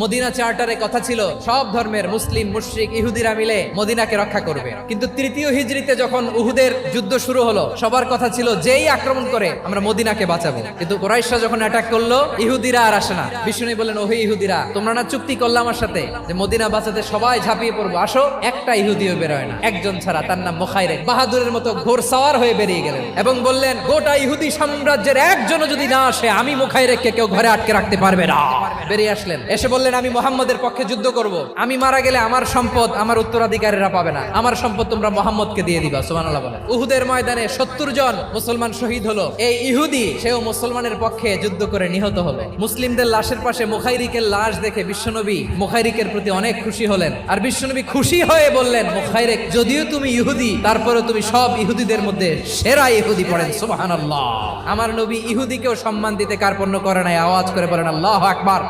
Medina চার্টারে কথা ছিল সব ধর্মের মুসলিম, মুশরিক, ইহুদিরা মিলে মদিনাকে রক্ষা করবে। কিন্তু তৃতীয় হিজরিতে যখন উহুদের যুদ্ধ শুরু হলো, সবার কথা ছিল যেই আক্রমণ করে আমরা মদিনাকে বাঁচাবো। কিন্তু কুরাইশরা যখন অ্যাটাক করলো, ইহুদিরা আর আসে না। বিষ্ণু বললেন, ওহে ইহুদিরা, তোমরা না চুক্তি করলে আমার সাথে যে মদিনা বাঁচাতে সবাই ঝাঁপিয়ে পড়বো, আসো। একটা ইহুদিও বেরোয় না, একজন ছাড়া, তার নাম মুখাইরেক। বাহাদুরের মতো ঘোড়সাওয়ার হয়ে বেরিয়ে গেলেন এবং বললেন, গোটা ইহুদি সাম্রাজ্যের একজনও যদি না আসে, আমি মুখাইরেককে কেউ ঘরে আটকে রাখতে পারবে না। বেরিয়ে আসলেন, এসে বললেন, আমি মুহাম্মদের পক্ষে যুদ্ধ করব। আমি মারা গেলে আমার সম্পদ আমার উত্তরাধিকারীরা পাবে না, আমার সম্পদ তোমরা মুহাম্মদকে দিয়ে দিবা। সুবহানাল্লাহ বলেন। উহুদের ময়দানে 70 জন মুসলমান শহীদ হলো। এই ইহুদি, সেও মুসলমানের পক্ষে যুদ্ধ করে নিহত হলো। মুসলিমদের লাশের পাশে মুখাইরিকের লাশ দেখে বিশ্বনবী মুখাইরিকের প্রতি অনেক খুশি হলেন। আর বিশ্বনবী খুশি হয়ে বললেন, মুখাইরিক, যদিও তুমি ইহুদি, তারপরেও তুমি সব ইহুদিদের মধ্যে সেরা ইহুদি। পড়েন সুবহানাল্লাহ। আমার নবী ইহুদিকেও সম্মান দিতে কার্পণ্য করে নাই। আওয়াজ করে বলেন আল্লাহু আকবার।